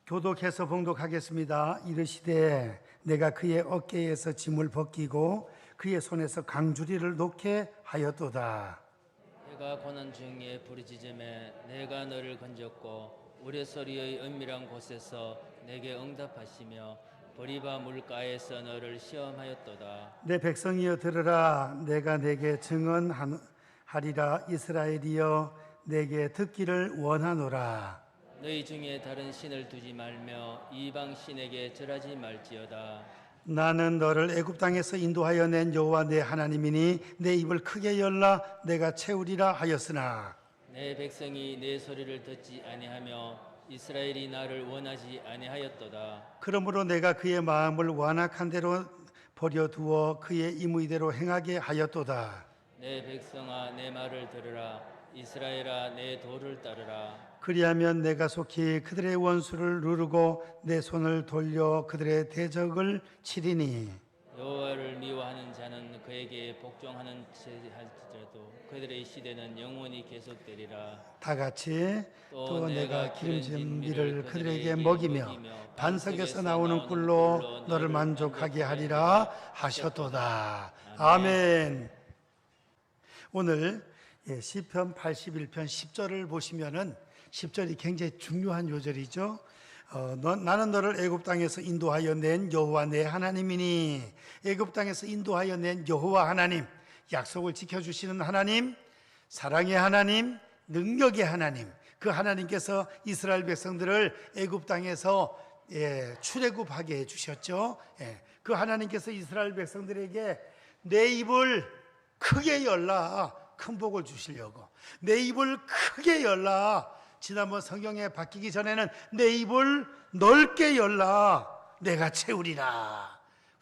교독해서 봉독하겠습니다. 이르시되 내가 그의 어깨에서 짐을 벗기고 그의 손에서 강주리를 놓게 하였도다. 내가 고난 중에 부르짖음에 내가 너를 건졌고 우레소리의 은밀한 곳에서 내게 응답하시며 버리바 물가에서 너를 시험하였도다. 내 백성이여 들으라. 내가 내게 증언하리라. 이스라엘이여 내게 듣기를 원하노라. 너희 중에 다른 신을 두지 말며 이방 신에게 절하지 말지어다. 나는 너를 애굽 땅에서 인도하여 낸 여호와 내 하나님이니 내 입을 크게 열라 내가 채우리라 하였으나 내 백성이 내 소리를 듣지 아니하며 이스라엘이 나를 원하지 아니하였도다. 그러므로 내가 그의 마음을 완악한 대로 버려두어 그의 임의대로 행하게 하였도다. 내 백성아 내 말을 들으라. 이스라엘아 내 도를 따르라. 그리하면 내가 속히 그들의 원수를 누르고 내 손을 돌려 그들의 대적을 치리니 여호와를 미워하는 자는 그에게 복종하는 할지라도 그들의 시대는 영원히 계속되리라. 다 같이 또 내가 기름진 밀을 그들에게 먹이며 반석에서 나오는 꿀로 너를 만족하게 하리라 하셨도다. 아멘. 오늘 시편 81편 10절을 보시면은 10절이 굉장히 중요한 요절이죠. 나는 너를 애굽 땅에서 인도하여 낸 여호와 내 하나님이니. 애굽 땅에서 인도하여 낸 여호와 하나님, 약속을 지켜주시는 하나님, 사랑의 하나님, 능력의 하나님, 그 하나님께서 이스라엘 백성들을 애굽 땅에서 출애굽하게 해주셨죠. 그 하나님께서 이스라엘 백성들에게 내 입을 크게 열라, 큰 복을 주시려고. 내 입을 크게 열라. 지난번 성경에 바뀌기 전에는 내 입을 넓게 열라 내가 채우리라.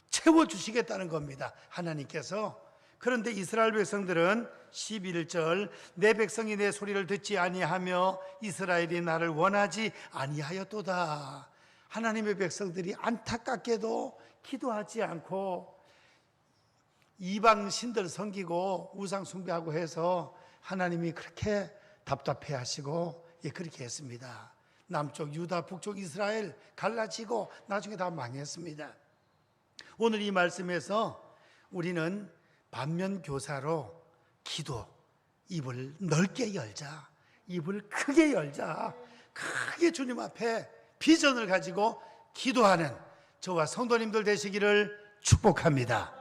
채워주시겠다는 겁니다, 하나님께서. 그런데 이스라엘 백성들은 11절 내 백성이 내 소리를 듣지 아니하며 이스라엘이 나를 원하지 아니하였도다. 하나님의 백성들이 안타깝게도 기도하지 않고 이방 신들 섬기고 우상 숭배하고 해서 하나님이 그렇게 답답해 하시고 그렇게 했습니다. 남쪽 유다, 북쪽 이스라엘 갈라지고 나중에 다 망했습니다. 오늘 이 말씀에서 우리는 반면교사로 기도, 입을 넓게 열자, 입을 크게 열자, 크게 주님 앞에 비전을 가지고 기도하는 저와 성도님들 되시기를 축복합니다.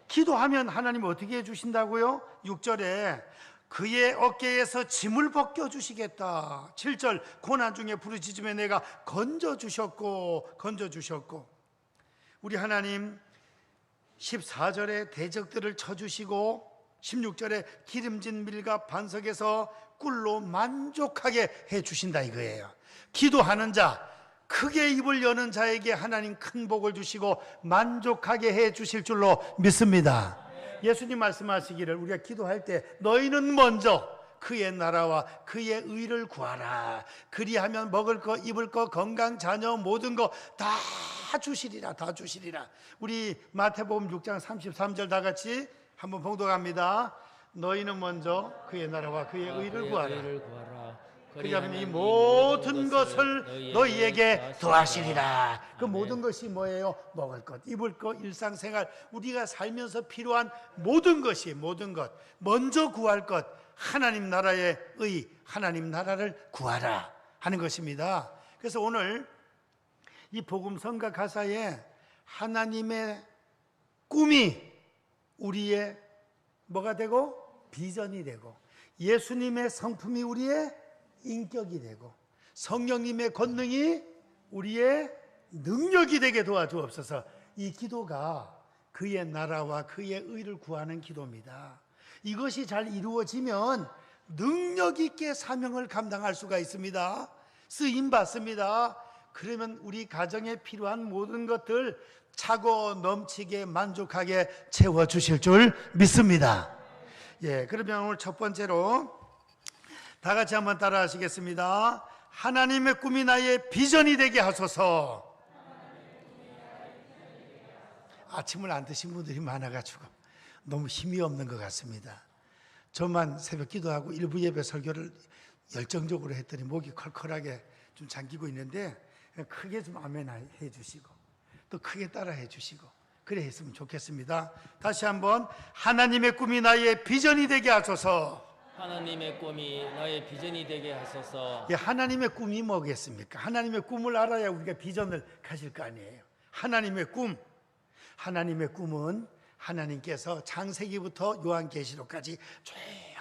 기도하면 하나님 어떻게 해주신다고요? 6절에 그의 어깨에서 짐을 벗겨주시겠다. 7절 고난 중에 부르짖음에 내가 건져주셨고 우리 하나님 14절에 대적들을 쳐주시고 16절에 기름진 밀과 반석에서 꿀로 만족하게 해주신다 이거예요. 기도하는 자, 크게 입을 여는 자에게 하나님 큰 복을 주시고 만족하게 해주실 줄로 믿습니다. 예수님 말씀하시기를 우리가 기도할 때 너희는 먼저 그의 나라와 그의 의를 구하라. 그리하면 먹을 거 입을 거 건강 자녀 모든 거 다 주시리라. 다 주시리라. 우리 마태복음 6장 33절 다 같이 한번 봉독합니다. 너희는 먼저 그의 나라와 그의 의를 구하라. 그리하면 이 모든 것을 너희에게 더하시리라. 그 모든 것이 뭐예요? 먹을 것, 입을 것, 일상생활, 우리가 살면서 필요한 모든 것이, 모든 것, 먼저 구할 것, 하나님 나라의 의, 하나님 나라를 구하라 하는 것입니다. 그래서 오늘 이 복음 성가 가사에 하나님의 꿈이 우리의 뭐가 되고 비전이 되고, 예수님의 성품이 우리의 인격이 되고, 성령님의 권능이 우리의 능력이 되게 도와주옵소서. 이 기도가 그의 나라와 그의 의를 구하는 기도입니다. 이것이 잘 이루어지면 능력 있게 사명을 감당할 수가 있습니다. 쓰임 받습니다. 그러면 우리 가정에 필요한 모든 것들 차고 넘치게 만족하게 채워주실 줄 믿습니다. 그러면 오늘 첫 번째로 다 같이 한번 따라 하시겠습니다. 하나님의 꿈이 나의 비전이 되게 하소서. 아침을 안 드신 분들이 많아가지고 너무 힘이 없는 것 같습니다. 저만 새벽 기도하고 일부 예배 설교를 열정적으로 했더니 목이 컬컬하게 좀 잠기고 있는데 크게 좀 아멘 해주시고 또 크게 따라 해주시고 그래 했으면 좋겠습니다. 다시 한번 하나님의 꿈이 나의 비전이 되게 하소서. 하나님의 꿈이 나의 비전이 되게 하소서. 하나님의 꿈이 뭐겠습니까? 하나님의 꿈을 알아야 우리가 비전을 가질 거 아니에요. 하나님의 꿈, 하나님의 꿈은 하나님께서 창세기부터 요한계시록까지 쭉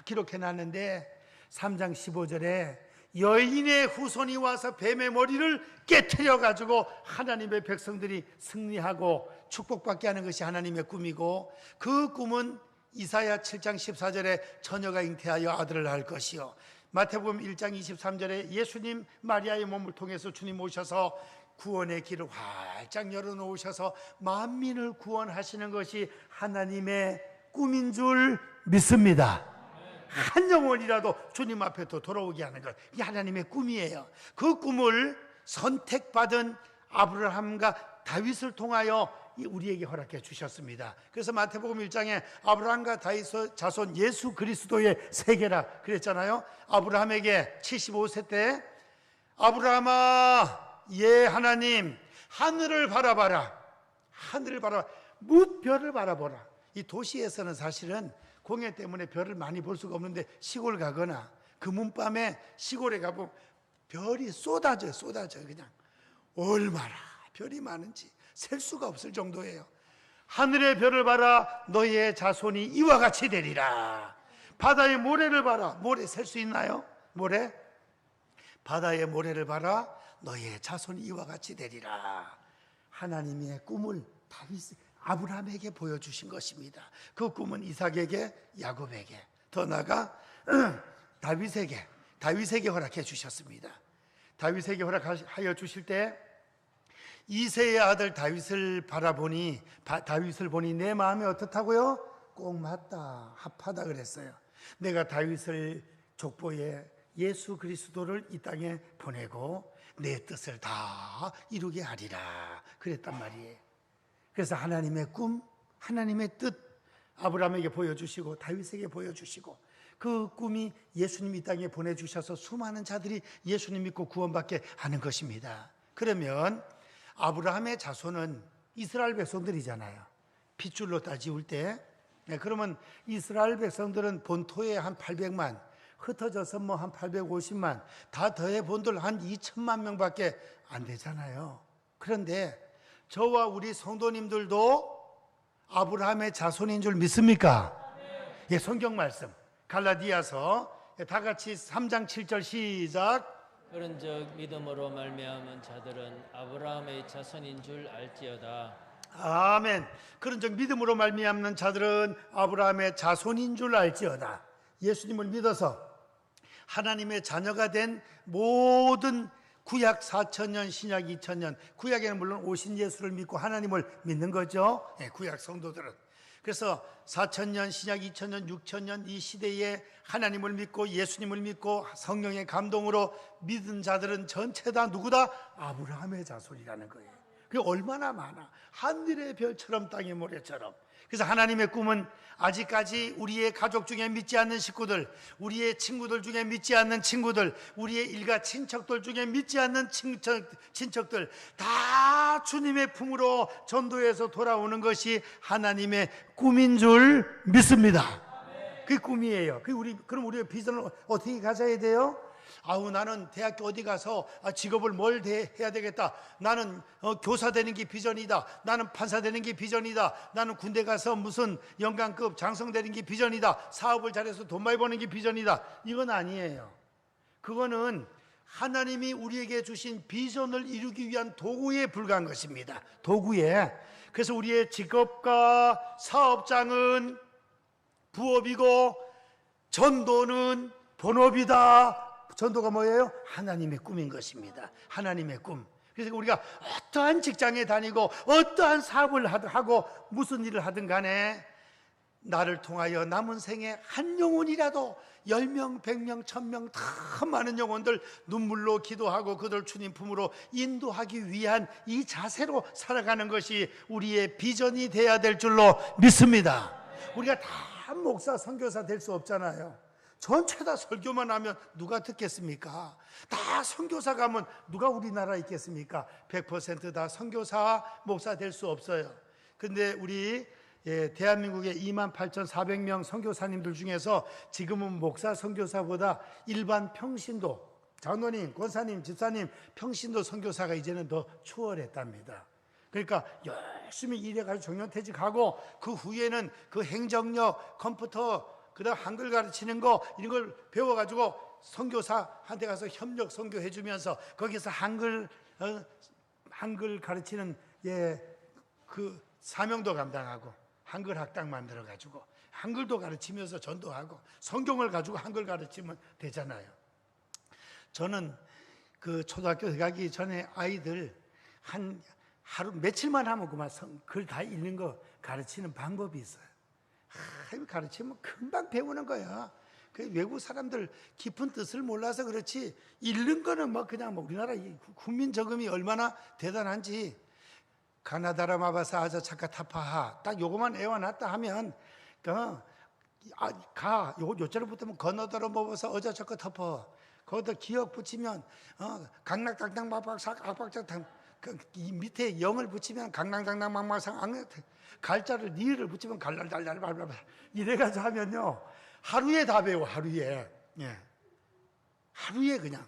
기록해놨는데 3장 15절에 여인의 후손이 와서 뱀의 머리를 깨트려가지고 하나님의 백성들이 승리하고 축복받게 하는 것이 하나님의 꿈이고, 그 꿈은 이사야 7장 14절에 처녀가 잉태하여 아들을 낳을 것이요, 마태복음 1장 23절에 예수님 마리아의 몸을 통해서 주님 오셔서 구원의 길을 활짝 열어놓으셔서 만민을 구원하시는 것이 하나님의 꿈인 줄 믿습니다. 한 영혼이라도 주님 앞에 또 돌아오게 하는 것, 이게 하나님의 꿈이에요. 그 꿈을 선택받은 아브라함과 다윗을 통하여 우리에게 허락해 주셨습니다. 그래서 마태복음 1장에 아브라함과 다윗의 자손 예수 그리스도의 세계라 그랬잖아요. 아브라함에게 75세 때 아브라함아, 예 하나님, 하늘을 바라봐라. 하늘을 바라봐. 무별을 바라보라. 이 도시에서는 사실은 공해 때문에 별을 많이 볼 수가 없는데 시골 가거나 금은밤에 시골에 가보면 별이 쏟아져요. 그냥 얼마나 별이 많은지 셀 수가 없을 정도예요. 하늘의 별을 봐라. 너희의 자손이 이와 같이 되리라. 바다의 모래를 봐라. 모래 셀 수 있나요? 모래? 바다의 모래를 봐라. 너희의 자손이 이와 같이 되리라. 하나님의 꿈을 아브라함에게 보여주신 것입니다. 그 꿈은 이삭에게, 야곱에게, 더 나아가 다윗에게 허락해 주셨습니다. 다윗에게 허락하여 주실 때 이새의 아들 다윗을 보니 내 마음이 어떻다고요? 꼭 맞다, 합하다 그랬어요. 내가 다윗을 족보에 예수 그리스도를 이 땅에 보내고 내 뜻을 다 이루게 하리라 그랬단 말이에요. 그래서 하나님의 꿈, 하나님의 뜻 아브라함에게 보여주시고 다윗에게 보여주시고, 그 꿈이 예수님 이 땅에 보내주셔서 수많은 자들이 예수님 믿고 구원받게 하는 것입니다. 그러면 아브라함의 자손은 이스라엘 백성들이잖아요. 핏줄로 따지울 때. 그러면 이스라엘 백성들은 본토에 한 800만, 흩어져서 뭐 한 850만, 다 더해 본들 한 2천만 명밖에 안 되잖아요. 그런데 저와 우리 성도님들도 아브라함의 자손인 줄 믿습니까? 예, 성경 말씀 갈라디아서 다 같이 3장 7절 시작. 그런즉 믿음으로 말미암은 자들은 아브라함의 자손인 줄 알지어다. 아멘. 그런즉 믿음으로 말미암는 자들은 아브라함의 자손인 줄 알지어다. 예수님을 믿어서 하나님의 자녀가 된 모든 구약 4,000년, 신약 2,000년, 구약에는 물론 오신 예수를 믿고 하나님을 믿는 거죠. 구약 성도들은. 그래서 4,000년, 신약 2,000년, 6,000년 이 시대에 하나님을 믿고 예수님을 믿고 성령의 감동으로 믿은 자들은 전체 다 누구다? 아브라함의 자손이라는 거예요. 그게 얼마나 많아. 하늘의 별처럼 땅의 모래처럼. 그래서 하나님의 꿈은 아직까지 우리의 가족 중에 믿지 않는 식구들, 우리의 친구들 중에 믿지 않는 친구들, 우리의 일가 친척들 중에 믿지 않는 친척들 다 주님의 품으로 전도해서 돌아오는 것이 하나님의 꿈인 줄 믿습니다. 그게 꿈이에요. 그럼 우리의 비전을 어떻게 가져야 돼요? 나는 대학교 어디 가서 직업을 뭘 해야 되겠다. 나는 교사 되는 게 비전이다. 나는 판사 되는 게 비전이다. 나는 군대 가서 무슨 연관급 장성 되는 게 비전이다. 사업을 잘해서 돈 많이 버는 게 비전이다. 이건 아니에요. 그거는 하나님이 우리에게 주신 비전을 이루기 위한 도구에 불과한 것입니다. 도구에. 그래서 우리의 직업과 사업장은 부업이고 전도는 본업이다. 전도가 뭐예요? 하나님의 꿈인 것입니다. 하나님의 꿈. 그래서 우리가 어떠한 직장에 다니고 어떠한 사업을 하고 무슨 일을 하든 간에 나를 통하여 남은 생에 한 영혼이라도 10명, 100명, 1000명 더 많은 영혼들 눈물로 기도하고 그들 주님 품으로 인도하기 위한 이 자세로 살아가는 것이 우리의 비전이 돼야 될 줄로 믿습니다. 우리가 다 목사, 선교사 될 수 없잖아요. 전체 다 설교만 하면 누가 듣겠습니까? 다 선교사 가면 누가 우리나라에 있겠습니까? 100%다 선교사, 목사 될 수 없어요. 근데 우리 대한민국의 28,400명 선교사님들 중에서 지금은 목사 선교사보다 일반 평신도, 장로님, 권사님, 집사님, 평신도 선교사가 이제는 더 추월했답니다. 그러니까 열심히 일해가지고 정년퇴직하고 그 후에는 그 행정력, 컴퓨터, 그다음 한글 가르치는 거 이런 걸 배워가지고 선교사한테 가서 협력 선교해주면서 거기서 한글 가르치는 그 사명도 감당하고 한글 학당 만들어가지고 한글도 가르치면서 전도하고 성경을 가지고 한글 가르치면 되잖아요. 저는 그 초등학교 가기 전에 아이들 하루 며칠만 하면 그만 글 다 읽는 거 가르치는 방법이 있어요. 가르치면 금방 배우는 거야. 그 외국 사람들 깊은 뜻을 몰라서 그렇지 읽는 거는 뭐 그냥 우리나라 국민 저금이 얼마나 대단한지. 가나다라 마바사 아자 차카 타파하 딱 요거만 애워놨다 하면 요자를 붙으면 건너더러 먹어서 어자 차카 타파 거기다 기억 붙이면 강락당당 막박삭 악박작당 이 밑에 영을 붙이면 강낭당당 막막상 갈자를 니를 붙이면 갈랄달랄 이래가지고 하면요 하루에 다 배워. 하루에 그냥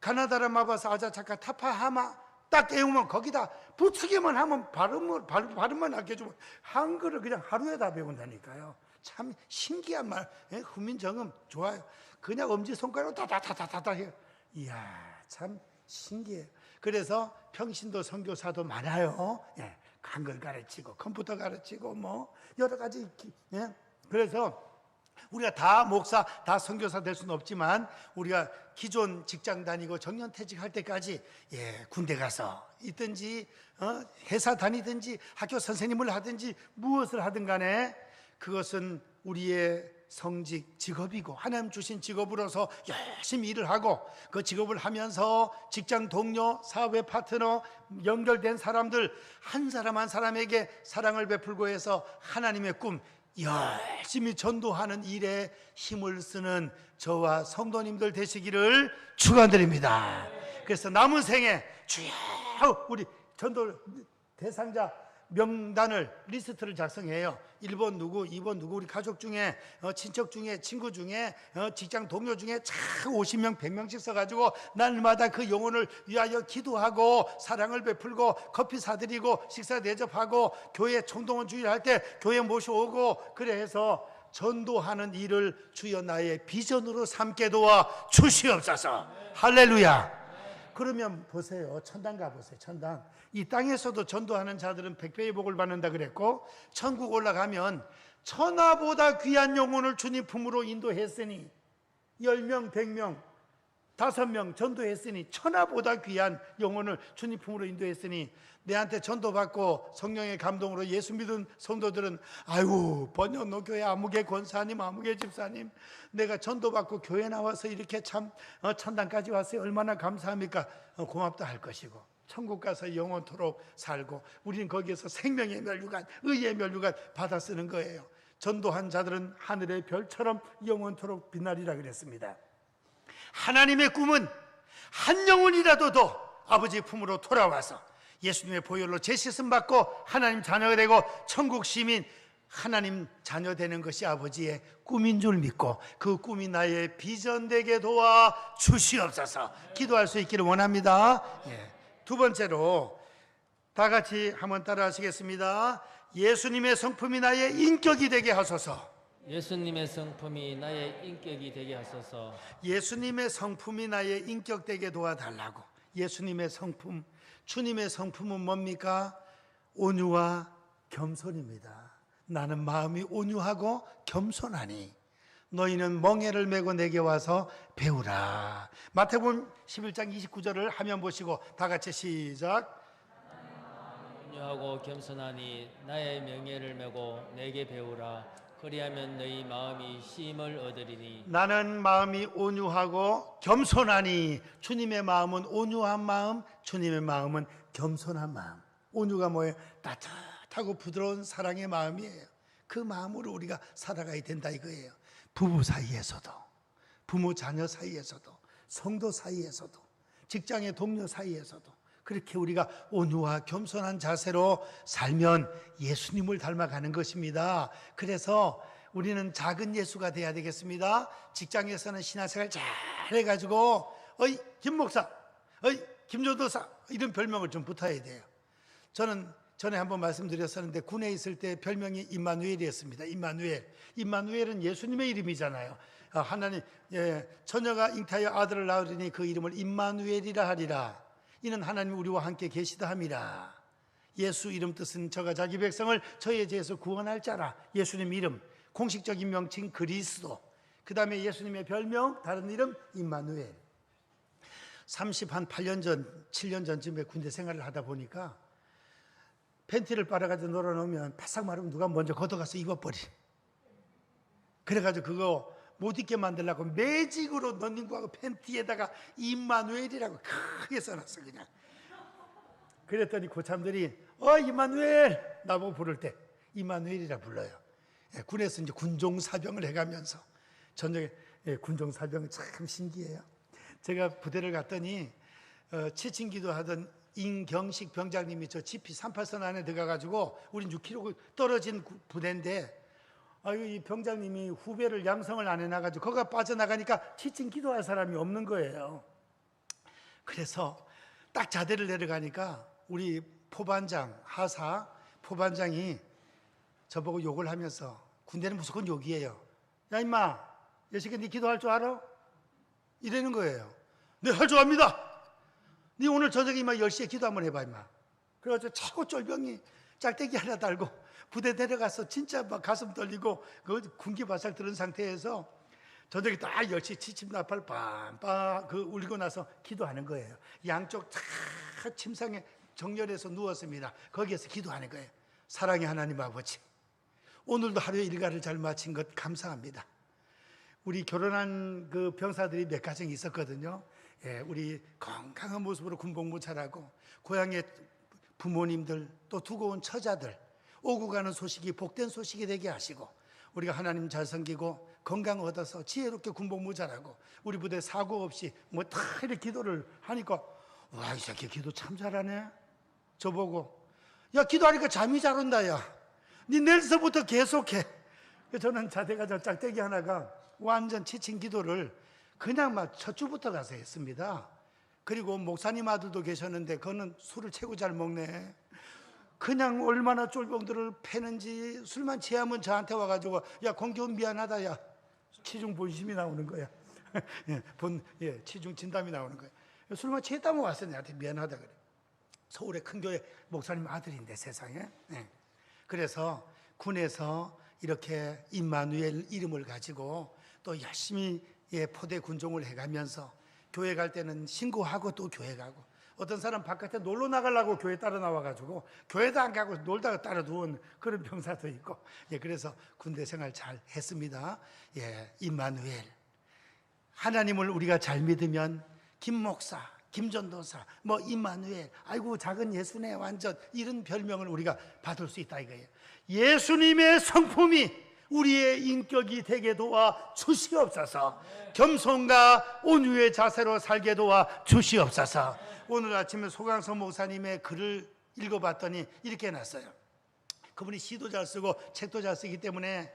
가나다라 마바사 아자 차카 타파하마 딱 외우면 거기다 붙이기만 하면 발음만 아껴주면 한글을 그냥 하루에 다 배운다니까요. 참 신기한 말. 훈민정음 좋아요. 그냥 엄지손가락으로 다다다다다 해요. 이야 참 신기해요. 그래서 평신도 선교사도 많아요. 한글 가르치고 컴퓨터 가르치고 뭐 여러 가지. 그래서 우리가 다 목사, 다 선교사 될 수는 없지만 우리가 기존 직장 다니고 정년퇴직할 때까지 군대 가서 있든지 회사 다니든지 학교 선생님을 하든지 무엇을 하든 간에 그것은 우리의 성직, 직업이고 하나님 주신 직업으로서 열심히 일을 하고 그 직업을 하면서 직장 동료, 사회 파트너, 연결된 사람들 한 사람 한 사람에게 사랑을 베풀고 해서 하나님의 꿈 열심히 전도하는 일에 힘을 쓰는 저와 성도님들 되시기를 축원드립니다. 그래서 남은 생에 주여 우리 전도 대상자 명단을 리스트를 작성해요. 1번 누구, 2번 누구, 우리 가족 중에 친척 중에 친구 중에 직장 동료 중에 참 50명 100명씩 써가지고 날마다 그 영혼을 위하여 기도하고 사랑을 베풀고 커피 사드리고 식사 대접하고 교회 총동원 주일할 때 교회 모셔오고 그래 해서 전도하는 일을 주여 나의 비전으로 삼게 도와 주시옵소서. 할렐루야. 그러면 보세요. 천당 가보세요. 천당. 이 땅에서도 전도하는 자들은 100배의 복을 받는다 그랬고 천국 올라가면 천하보다 귀한 영혼을 주님 품으로 인도했으니 10명, 100명, 5명 전도했으니 천하보다 귀한 영혼을 주님 품으로 인도했으니 내한테 전도받고 성령의 감동으로 예수 믿은 성도들은 아이고 번영로 교회 아무개 권사님 아무개 집사님 내가 전도받고 교회 나와서 이렇게 참 천당까지 왔어요. 얼마나 감사합니까? 고맙다 할 것이고 천국 가서 영원토록 살고 우리는 거기에서 생명의 면류관, 의의 면류관 받아 쓰는 거예요. 전도한 자들은 하늘의 별처럼 영원토록 빛나리라 그랬습니다. 하나님의 꿈은 한 영혼이라도 더 아버지 품으로 돌아와서 예수님의 보혈로 재시씀 받고 하나님 자녀가 되고 천국 시민 하나님 자녀 되는 것이 아버지의 꿈인 줄 믿고 그 꿈이 나의 비전 되게 도와 주시옵소서. 기도할 수 있기를 원합니다. 두 번째로 다 같이 한번 따라 하시겠습니다. 예수님의 성품이 나의 인격이 되게 하소서. 예수님의 성품이 나의 인격이 되게 하소서. 예수님의 성품이 나의 인격 되게 도와달라고. 예수님의 성품, 주님의 성품은 뭡니까? 온유와 겸손입니다. 나는 마음이 온유하고 겸손하니 너희는 멍에를 메고 내게 와서 배우라. 마태복음 11장 29절을 화면 보시고 다 같이 시작. 온유하고 겸손하니 나의 명예를 메고 내게 배우라. 그리하면 너희 마음이 쉼을 얻으리니. 나는 마음이 온유하고 겸손하니 주님의 마음은 온유한 마음, 주님의 마음은 겸손한 마음. 온유가 뭐예요? 따뜻하고 부드러운 사랑의 마음이에요. 그 마음으로 우리가 살아가야 된다 이거예요. 부부 사이에서도 부모 자녀 사이에서도, 성도 사이에서도, 직장의 동료 사이에서도 그렇게 우리가 온유와 겸손한 자세로 살면 예수님을 닮아가는 것입니다. 그래서 우리는 작은 예수가 돼야 되겠습니다. 직장에서는 신앙생활 잘 해가지고 어이 김 목사, 어이 김조도사 이런 별명을 좀 붙어야 돼요. 저는 전에 한번 말씀드렸었는데 군에 있을 때 별명이 임마누엘이었습니다. 임마누엘은 예수님의 이름이잖아요. 하나님, 처녀가 잉타하여 아들을 낳으리니 그 이름을 임마누엘이라 하리라. 이는 하나님 우리와 함께 계시다 함이라. 예수 이름 뜻은 저가 자기 백성을 저의 죄에서 구원할 자라. 예수님 이름, 공식적인 명칭 그리스도. 그 다음에 예수님의 별명, 다른 이름 임마누엘. 8년 전, 7년 전쯤에 군대 생활을 하다 보니까 팬티를 빨아가지고 놀아놓으면 바싹 마르면 누가 먼저 걷어가서 입어버리. 그래가지고 그거 못 입게 만들려고 매직으로 넣는 거하고 팬티에다가 임마누엘이라고 크게 써놨어 그냥. 그랬더니 고참들이 임마누엘 나보고 부를 때 임마누엘이라 불러요. 군에서 이제 군종사병을 해가면서 저녁에 군종사병은 참 신기해요. 제가 부대를 갔더니 치친기도 하던 인경식 병장님이 저 GP 38선 안에 들어가가지고 우린 6km 떨어진 부대인데 이 병장님이 후배를 양성을 안 해놔가지고 거기가 빠져나가니까 치친 기도할 사람이 없는 거예요. 그래서 딱 자대를 내려가니까 우리 포반장, 하사 포반장이 저보고 욕을 하면서, 군대는 무조건 욕이에요. 야 임마, 이 새끼 네 기도할 줄 알아? 이러는 거예요. 네, 할 줄 압니다. 네 오늘 저녁에 임마 10시에 기도 한번 해봐 임마. 그래가지고 차고 쫄병이 짝대기 하나 달고 부대 내려가서 진짜 막 가슴 떨리고 그 군기 바싹 들은 상태에서 저녁에 딱 10시 치침나팔 빰빰 그 울리고 나서 기도하는 거예요. 양쪽 다 침상에 정렬해서 누웠습니다. 거기에서 기도하는 거예요. 사랑의 하나님 아버지, 오늘도 하루의 일과를 잘 마친 것 감사합니다. 우리 결혼한 그 병사들이 몇 가정이 있었거든요. 우리 건강한 모습으로 군복무 잘하고 고향의 부모님들 또 두고 온 처자들 오고 가는 소식이 복된 소식이 되게 하시고 우리가 하나님 잘 섬기고 건강 얻어서 지혜롭게 군복무 잘하고 우리 부대 사고 없이 뭐 다 이렇게 기도를 하니까 와, 이 새끼 기도 참 잘하네. 저보고 야 기도하니까 잠이 잘 온다. 야 니 내일서부터 계속해. 저는 자대가 저 짝대기 하나가 완전 지친 기도를 그냥 막 첫 주부터 가서 했습니다. 그리고 목사님 아들도 계셨는데 그는 술을 최고 잘 먹네. 그냥 얼마나 쫄병들을 패는지 술만 취하면 저한테 와가지고 야 공기훈 미안하다. 야 치중 본심이 나오는 거야. 치중 진담이 나오는 거야. 술만 취했다면 왔어 내한테 미안하다 그래. 서울의 큰 교회 목사님 아들인데 세상에. 그래서 군에서 이렇게 임마누엘 이름을 가지고 또 열심히 포대 군종을 해가면서 교회 갈 때는 신고하고 또 교회 가고, 어떤 사람 바깥에 놀러 나가려고 교회 따라 나와가지고 교회도 안 가고 놀다가 따라 누운 그런 병사도 있고, 그래서 군대 생활 잘 했습니다. 임마누엘, 하나님을 우리가 잘 믿으면 김 목사, 김전도사, 뭐 임마누엘, 아이고 작은 예수네 완전 이런 별명을 우리가 받을 수 있다 이거예요. 예수님의 성품이 우리의 인격이 되게 도와 주시옵소서. 겸손과 온유의 자세로 살게 도와 주시옵소서. 오늘 아침에 소강성 목사님의 글을 읽어봤더니 이렇게 해놨어요. 그분이 시도 잘 쓰고 책도 잘 쓰기 때문에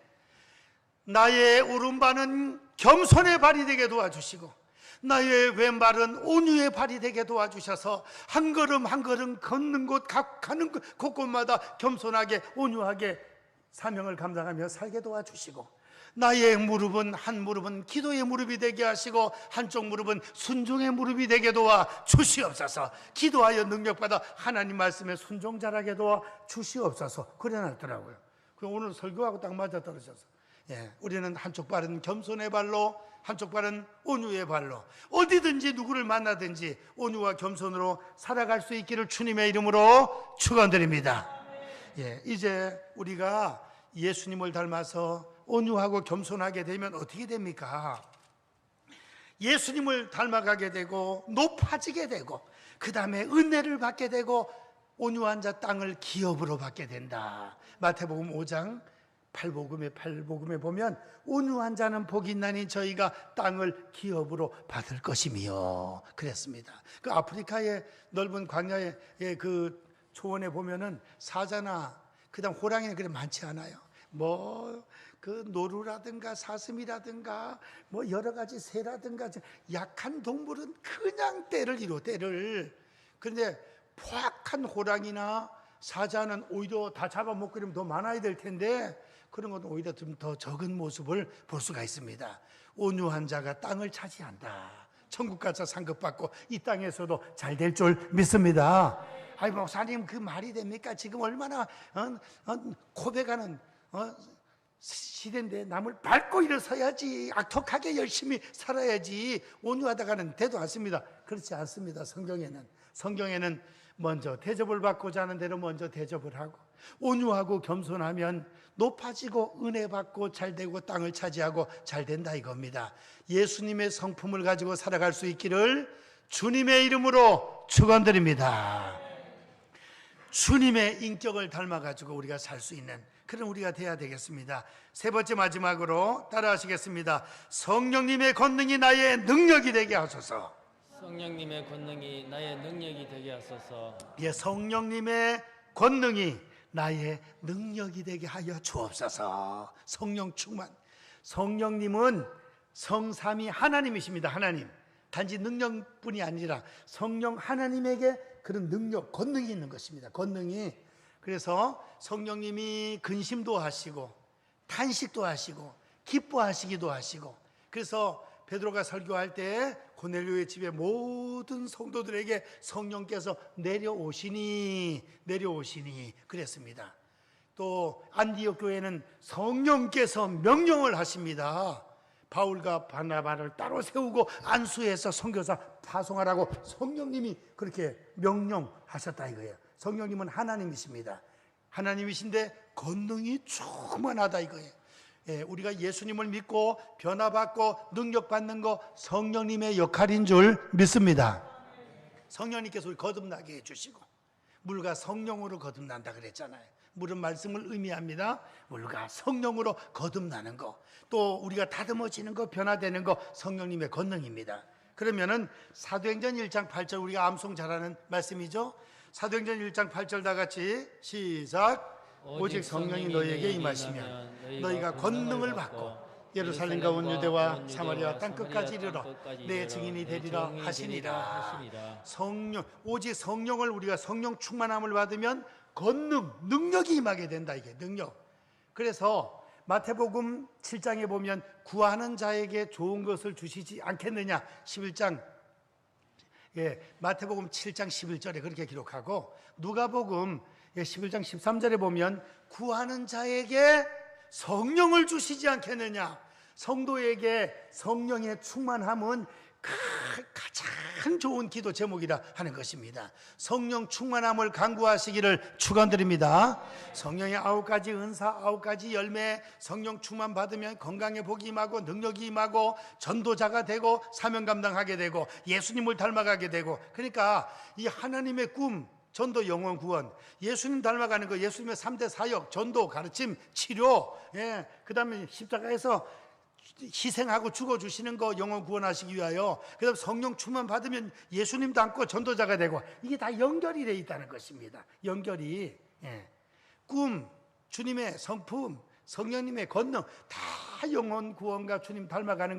나의 오른발은 겸손의 발이 되게 도와주시고 나의 왼발은 온유의 발이 되게 도와주셔서 한 걸음 한 걸음 걷는 곳 가는 곳곳마다 겸손하게 온유하게 사명을 감당하며 살게 도와주시고, 나의 무릎은 한 무릎은 기도의 무릎이 되게 하시고 한쪽 무릎은 순종의 무릎이 되게 도와 주시옵소서. 기도하여 능력받아 하나님 말씀에 순종 잘하게 도와 주시옵소서. 그래 놨더라고요. 오늘 설교하고 딱 맞아떨어져서 우리는 한쪽 발은 겸손의 발로, 한쪽 발은 온유의 발로 어디든지 누구를 만나든지 온유와 겸손으로 살아갈 수 있기를 주님의 이름으로 축원드립니다. 이제 우리가 예수님을 닮아서 온유하고 겸손하게 되면 어떻게 됩니까? 예수님을 닮아가게 되고 높아지게 되고 그 다음에 은혜를 받게 되고 온유한 자 땅을 기업으로 받게 된다. 마태복음 5장 팔복음에 보면 온유한 자는 복이 있나니 저희가 땅을 기업으로 받을 것이며 그랬습니다. 그 아프리카의 넓은 광야의 그 초원에 보면은 사자나 그다음 호랑이는 그래 많지 않아요. 뭐 그 노루라든가 사슴이라든가 뭐 여러 가지 새라든가 약한 동물은 그냥 떼를 이뤄 떼를. 그런데 포악한 호랑이나 사자는 오히려 다 잡아먹고 그러면 더 많아야 될 텐데 그런 것은 오히려 좀 더 적은 모습을 볼 수가 있습니다. 온유한 자가 땅을 차지한다. 천국 가서 상급받고 이 땅에서도 잘 될 줄 믿습니다. 아이 목사님 그 말이 됩니까? 지금 얼마나 고백하는 시대인데 남을 밟고 일어서야지, 악독하게 열심히 살아야지 온유하다가는 되도 않습니다. 그렇지 않습니다. 성경에는 먼저 대접을 받고자 하는 대로 먼저 대접을 하고 온유하고 겸손하면 높아지고 은혜 받고 잘되고 땅을 차지하고 잘된다 이겁니다. 예수님의 성품을 가지고 살아갈 수 있기를 주님의 이름으로 축원드립니다. 주님의 인격을 닮아가지고 우리가 살 수 있는 그런 우리가 돼야 되겠습니다. 세 번째 마지막으로 따라하시겠습니다. 성령님의 권능이 나의 능력이 되게 하소서. 성령님의 권능이 나의 능력이 되게 하소서. 예, 성령님의 권능이 나의 능력이 되게 하여 주옵소서. 성령 충만. 성령님은 성삼위 하나님이십니다. 하나님. 단지 능력뿐이 아니라 성령 하나님에게 그런 능력, 권능이 있는 것입니다. 권능이. 그래서 성령님이 근심도 하시고 탄식도 하시고 기뻐하시기도 하시고 그래서 베드로가 설교할 때 고넬료의 집에 모든 성도들에게 성령께서 내려오시니 그랬습니다. 또 안디옥 교회는 성령께서 명령을 하십니다. 바울과 바나바를 따로 세우고 안수해서 선교사 파송하라고 성령님이 그렇게 명령하셨다 이거예요. 성령님은 하나님이십니다. 하나님이신데 권능이 충만하다 이거예요. 예, 우리가 예수님을 믿고 변화받고 능력받는 거 성령님의 역할인 줄 믿습니다. 성령님께서 우리 거듭나게 해주시고 물과 성령으로 거듭난다 그랬잖아요. 물은 말씀을 의미합니다. 물과 성령으로 거듭나는 거, 또 우리가 다듬어지는 거, 변화되는 거 성령님의 권능입니다. 그러면은 사도행전 1장 8절 우리가 암송 잘하는 말씀이죠. 사도행전 1장 8절 다 같이 시작. 오직 성령이 너희에게 임하시면 너희가 권능을 받고 예루살렘과 온 유대와 사마리아 땅 끝까지 이르러 내 증인이 되리라 하시니라. 성령, 오직 성령을 우리가 성령 충만함을 받으면 권능, 능력이 임하게 된다. 이게 능력. 그래서 마태복음 7장에 보면 구하는 자에게 좋은 것을 주시지 않겠느냐 11장 마태복음 7장 11절에 그렇게 기록하고 누가복음 11장 13절에 보면 구하는 자에게 성령을 주시지 않겠느냐. 성도에게 성령의 충만함은 가장 좋은 기도 제목이라 하는 것입니다. 성령 충만함을 간구하시기를 축원드립니다. 성령의 9가지 은사, 9가지 열매, 성령 충만 받으면 건강에 복이 임하고 능력이 임하고 전도자가 되고 사명 감당하게 되고 예수님을 닮아가게 되고, 그러니까 이 하나님의 꿈, 전도, 영혼, 구원, 예수님 닮아가는 거, 예수님의 3대 사역, 전도, 가르침, 치료, 그 다음에 십자가에서 희생하고 죽어주시는 거, 영혼 구원하시기 위하여, 그 다음에 성령 충만 받으면 예수님 닮고 전도자가 되고, 이게 다 연결이 되어 있다는 것입니다. 연결이. 꿈, 주님의 성품, 성령님의 권능, 다 영혼 구원과 주님 닮아가는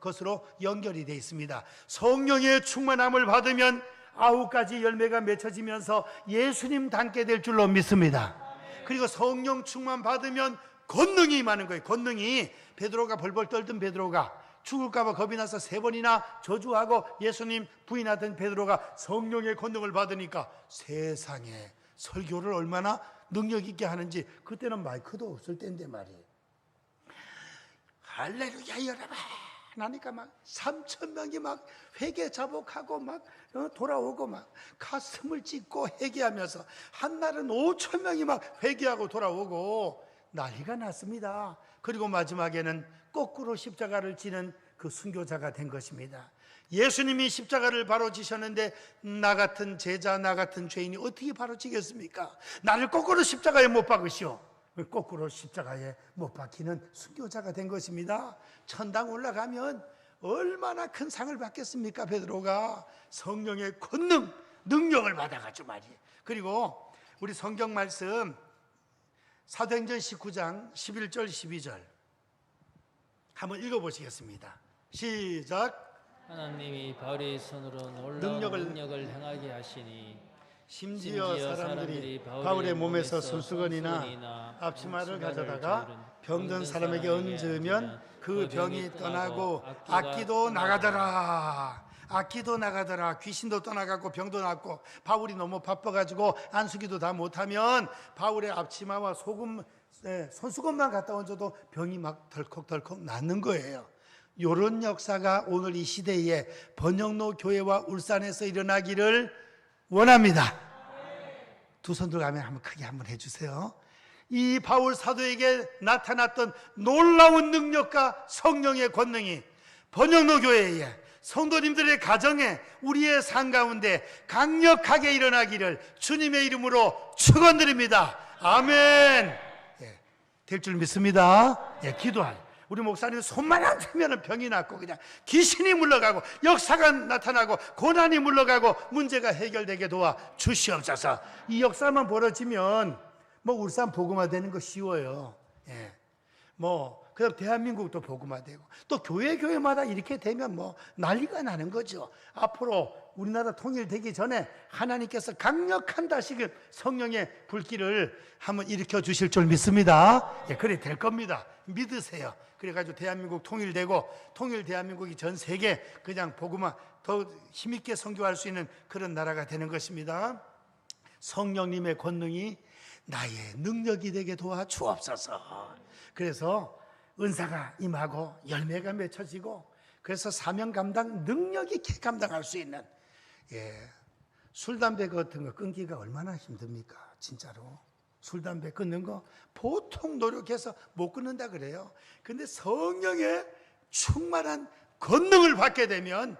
것으로 연결이 되어 있습니다. 성령의 충만함을 받으면 9가지 열매가 맺혀지면서 예수님 닮게 될 줄로 믿습니다. 그리고 성령 충만 받으면 권능이 임하는 거예요. 권능이. 베드로가 벌벌 떨던 베드로가 죽을까 봐 겁이 나서 3번이나 저주하고 예수님 부인하던 베드로가 성령의 권능을 받으니까 세상에 설교를 얼마나 능력 있게 하는지. 그때는 마이크도 없을 때인데 말이에요. 할렐루야 여러분 하니까 막 3,000명이 막 회개 자복하고 막 돌아오고 막 가슴을 찢고 회개하면서, 한날은 5,000명이 막 회개하고 돌아오고 난리가 났습니다. 그리고 마지막에는 거꾸로 십자가를 지는 그 순교자가 된 것입니다. 예수님이 십자가를 바로 지셨는데 나 같은 제자, 나 같은 죄인이 어떻게 바로 지겠습니까? 나를 거꾸로 십자가에 못 박으시오. 거꾸로 십자가에 못 박히는 순교자가 된 것입니다. 천당 올라가면 얼마나 큰 상을 받겠습니까? 베드로가 성령의 권능, 능력을 받아가지고 말이에요. 그리고 우리 성경 말씀 사도행전 19장 11절 12절 한번 읽어보시겠습니다. 시작. 하나님이 바울의 손으로 놀라운 능력을 행하게 하시니 심지어 사람들이 바울의 몸에서 손수건이나 앞치마를 가져다가 병든 사람에게 얹으면 그 병이 떠나고 악기도 나가더라. 악기도 나가더라. 귀신도 떠나가고 병도 낫고. 바울이 너무 바빠가지고 안수기도 다 못하면 바울의 앞치마와 손수건만 갖다 얹어도 병이 막 덜컥덜컥 낫는 거예요. 이런 역사가 오늘 이 시대에 번영로 교회와 울산에서 일어나기를 원합니다. 두 손 들어가면 한번 크게 한번 해주세요. 이 바울 사도에게 나타났던 놀라운 능력과 성령의 권능이 번영로 교회에, 성도님들의 가정에, 우리의 삶 가운데 강력하게 일어나기를 주님의 이름으로 축원드립니다. 아멘. 될 줄 믿습니다. 기도할. 우리 목사님 손만 안 대면 병이 낫고 그냥 귀신이 물러가고 역사가 나타나고 고난이 물러가고 문제가 해결되게 도와 주시옵소서. 이 역사만 벌어지면 뭐 울산 복음화되는 거 쉬워요. 그다음 대한민국도 복음화되고 또 교회마다 이렇게 되면 뭐 난리가 나는 거죠. 앞으로 우리나라 통일되기 전에 하나님께서 강력한 다시금 성령의 불길을 한번 일으켜 주실 줄 믿습니다. 그래 될 겁니다. 믿으세요. 그래가지고 대한민국 통일되고 통일 대한민국이 전 세계 그냥 복음화 더 힘있게 선교할 수 있는 그런 나라가 되는 것입니다. 성령님의 권능이 나의 능력이 되게 도와 주옵소서. 그래서 은사가 임하고 열매가 맺혀지고 그래서 사명 감당 능력 있게 감당할 수 있는 술, 담배 같은 거 끊기가 얼마나 힘듭니까? 진짜로 술, 담배 끊는 거 보통 노력해서 못 끊는다 그래요. 근데 성령의 충만한 권능을 받게 되면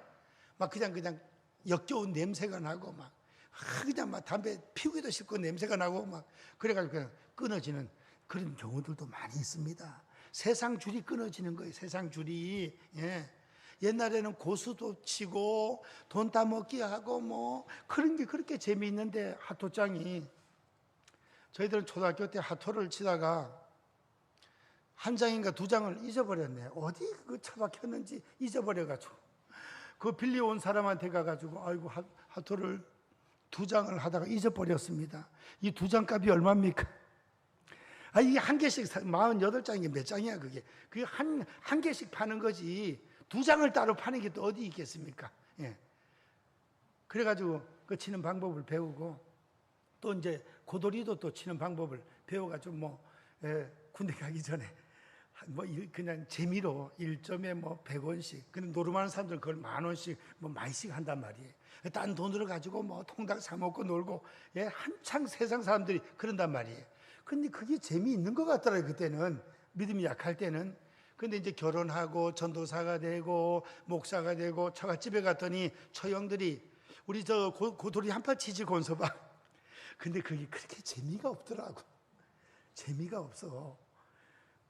막 그냥 역겨운 냄새가 나고 그냥 담배 피우기도 싫고 냄새가 나고 그래가지고 그냥 끊어지는 그런 경우들도 많이 있습니다. 세상 줄이 끊어지는 거예요. 세상 줄이. 옛날에는 고수도 치고 돈 따먹기 하고 그런 게 그렇게 재미있는데 하토장이 저희들은 초등학교 때 하토를 치다가 한 장인가 두 장을 잊어버렸네. 어디 그 처박혔는지 잊어버려가지고 그 빌려온 사람한테 가가지고 아이고 하토를 두 장을 하다가 잊어버렸습니다. 이 두 장 값이 얼마입니까? 이게 한 개씩 48장이 몇 장이야 그게. 그게 한 개씩 파는 거지. 두 장을 따로 파는 게 또 어디 있겠습니까? 그래가지고 그 치는 방법을 배우고 또 이제 고돌이도 또 치는 방법을 배워가지고 군대 가기 전에 그냥 재미로 1점에 100원씩. 근데 노름하는 사람들은 그걸 10,000원씩 많이씩 한단 말이에요. 딴 돈으로 가지고 통닭 사 먹고 놀고 한창 세상 사람들이 그런단 말이에요. 근데 그게 재미있는 것 같더라고요. 그때는 믿음이 약할 때는. 근데 이제 결혼하고 전도사가 되고 목사가 되고 처갓집에 갔더니 처형들이 우리 저 고돌이 한팔 치지 권서방. 근데 그게 그렇게 재미가 없더라고. 재미가 없어.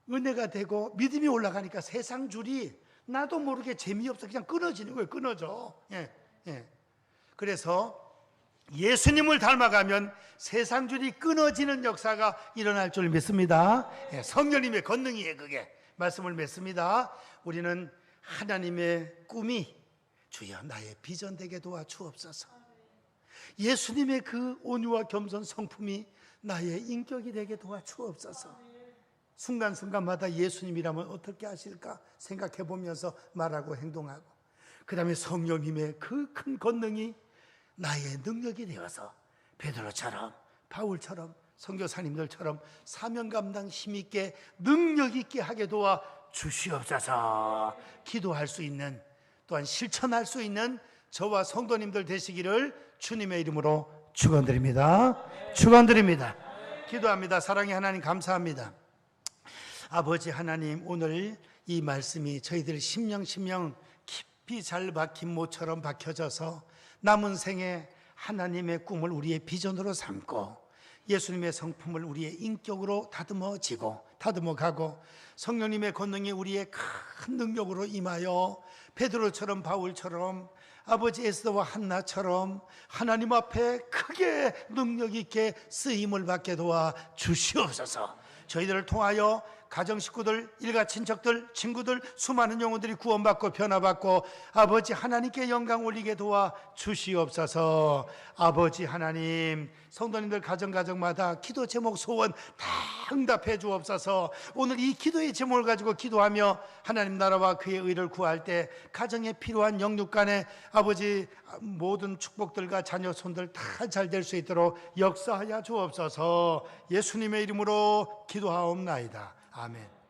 은혜가 되고 믿음이 올라가니까 세상 줄이 나도 모르게 재미없어 그냥 끊어지는 거예요. 끊어져. 그래서 예수님을 닮아가면 세상 줄이 끊어지는 역사가 일어날 줄 믿습니다. 성령님의 권능이에요. 그게 말씀을 맺습니다. 우리는 하나님의 꿈이 주여 나의 비전 되게 도와 주옵소서. 예수님의 그 온유와 겸손 성품이 나의 인격이 되게 도와 주옵소서. 순간순간마다 예수님이라면 어떻게 하실까 생각해 보면서 말하고 행동하고 그 다음에 성령님의 그 큰 권능이 나의 능력이 되어서 베드로처럼 바울처럼 선교사님들처럼 사명 감당 힘있게 능력 있게 하게 도와 주시옵소서. 기도할 수 있는 또한 실천할 수 있는 저와 성도님들 되시기를 주님의 이름으로 축원드립니다. 축원드립니다. 기도합니다. 사랑의 하나님 감사합니다. 아버지 하나님, 오늘 이 말씀이 저희들 심령 깊이 잘 박힌 모처럼 박혀져서 남은 생에 하나님의 꿈을 우리의 비전으로 삼고 예수님의 성품을 우리의 인격으로 다듬어 가고 성령님의 권능이 우리의 큰 능력으로 임하여 베드로처럼 바울처럼 아버지 에스더와 한나처럼 하나님 앞에 크게 능력 있게 쓰임을 받게 도와 주시옵소서. 저희들을 통하여 가정 식구들, 일가 친척들, 친구들, 수많은 영혼들이 구원받고 변화받고 아버지 하나님께 영광 올리게 도와 주시옵소서. 아버지 하나님, 성도님들 가정마다 기도 제목 소원 다 응답해 주옵소서. 오늘 이 기도의 제목을 가지고 기도하며 하나님 나라와 그의 의를 구할 때 가정에 필요한 영육간에 아버지 모든 축복들과 자녀 손들 다 잘 될 수 있도록 역사하여 주옵소서. 예수님의 이름으로 기도하옵나이다. 아멘.